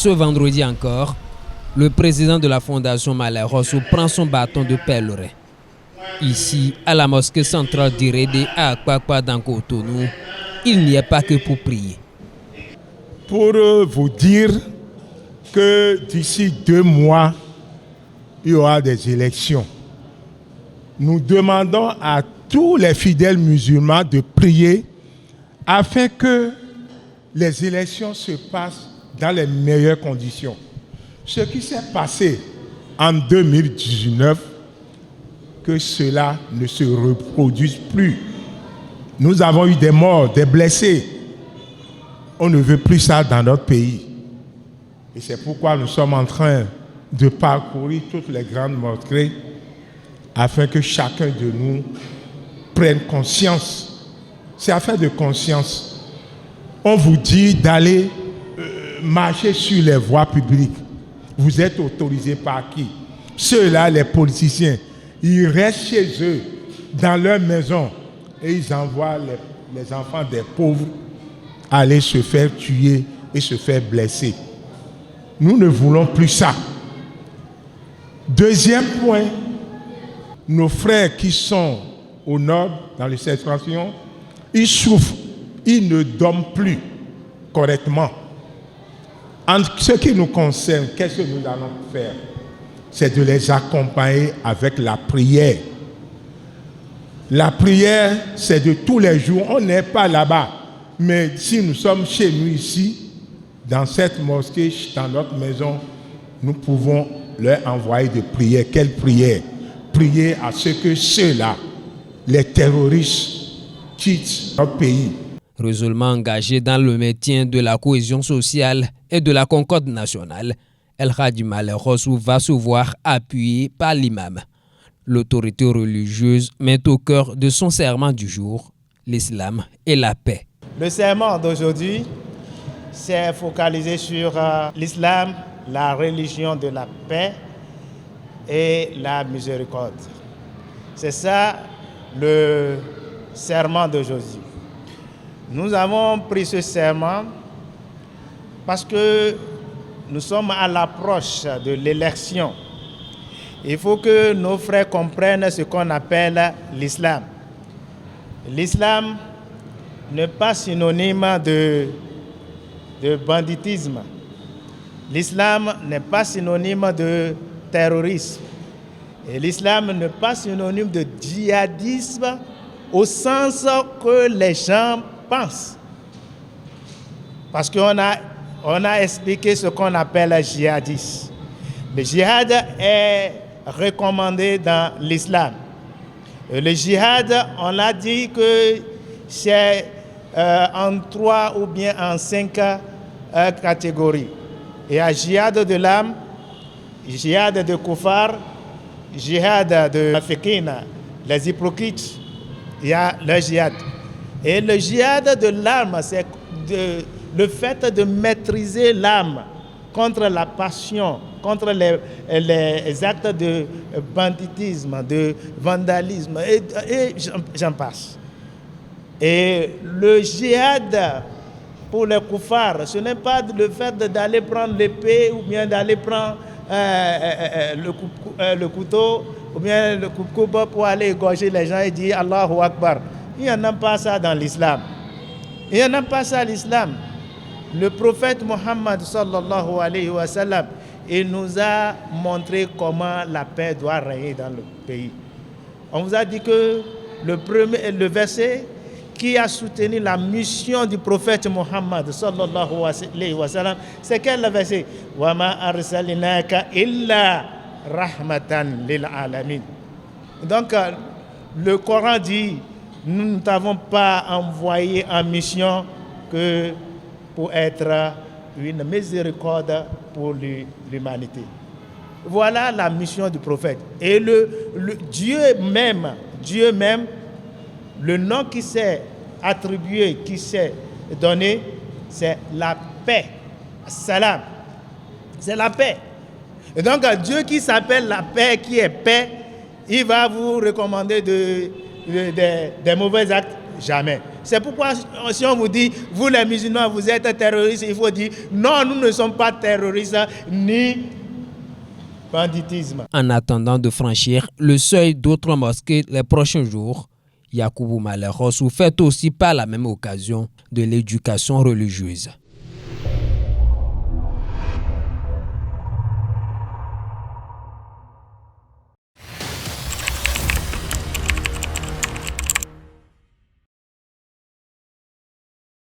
Ce vendredi encore, le président de la Fondation Malais Rosso prend son bâton de pèlerin. Ici, à la mosquée centrale d'Irédé à Akpakpa dans Cotonou, il n'y a pas que pour prier. Pour vous dire que d'ici 2 mois, il y aura des élections. Nous demandons à tous les fidèles musulmans de prier afin que les élections se passent dans les meilleures conditions. Ce qui s'est passé en 2019, que cela ne se reproduise plus. Nous avons eu des morts, des blessés. On ne veut plus ça dans notre pays. Et c'est pourquoi nous sommes en train de parcourir toutes les grandes mosquées afin que chacun de nous prenne conscience. C'est affaire de conscience. On vous dit d'aller marcher sur les voies publiques. Vous êtes autorisé par qui? Ceux-là, les politiciens, ils restent chez eux, dans leur maison, et ils envoient les enfants des pauvres aller se faire tuer et se faire blesser. Nous ne voulons plus ça. Deuxième point, nos frères qui sont au nord, dans les situations, ils souffrent, ils ne dorment plus correctement. En ce qui nous concerne, qu'est-ce que nous allons faire? C'est de les accompagner avec la prière. La prière, c'est de tous les jours. On n'est pas là-bas. Mais si nous sommes chez nous ici, dans cette mosquée, dans notre maison, nous pouvons leur envoyer des prières. Quelle prière? Prier à ce que ceux-là, les terroristes, quittent notre pays. Résolument engagé dans le maintien de la cohésion sociale et de la concorde nationale, El Hadji Malais Rosso va se voir appuyé par l'imam. L'autorité religieuse met au cœur de son serment du jour l'islam et la paix. Le serment d'aujourd'hui s'est focalisé sur l'islam, la religion de la paix et la miséricorde. C'est ça le serment d'aujourd'hui. Nous avons pris ce serment parce que nous sommes à l'approche de l'élection. Il faut que nos frères comprennent ce qu'on appelle l'islam. L'islam n'est pas synonyme de banditisme. L'islam n'est pas synonyme de terrorisme. Et l'islam n'est pas synonyme de djihadisme au sens que les gens pensent. Parce qu'on a expliqué ce qu'on appelle le djihadisme. Le djihad est recommandé dans l'islam. Le djihad, on a dit que c'est en 3 ou bien en 5 catégories. Il y a djihad de l'âme, djihad de koufar, djihad de fékina, les hypocrites. Il y a le djihad. Et le djihad de l'âme, c'est le fait de maîtriser l'âme contre la passion, contre les actes de banditisme, de vandalisme, et j'en passe. Et le djihad pour les koufars, ce n'est pas le fait d'aller prendre l'épée ou bien d'aller prendre le couteau ou bien le coupe pour aller égorger les gens et dire Allahu Akbar. Il n'y en a pas ça dans l'islam. Il n'y en a pas ça à l'islam. Le prophète Mohammed sallallahu alayhi wa sallam, il nous a montré comment la paix doit régner dans le pays. On vous a dit que le verset qui a soutenu la mission du prophète Mohammed sallallahu alayhi wa sallam, c'est quel verset? Wa ma arsalnaka illa rahmatan lil alamin. Donc le Coran dit nous ne t'avons pas envoyé en mission que pour être une miséricorde pour l'humanité. Voilà la mission du prophète. Et Dieu même, le nom qui s'est attribué, qui s'est donné, c'est la paix. Salam. C'est la paix. Et donc Dieu qui s'appelle la paix, qui est paix, il va vous recommander des mauvais actes? Jamais. C'est pourquoi si on vous dit, vous les musulmans, vous êtes terroristes, il faut dire, non, nous ne sommes pas terroristes ni banditisme. En attendant de franchir le seuil d'autres mosquées les prochains jours, Yakubu Malekhossou fait aussi par la même occasion de l'éducation religieuse.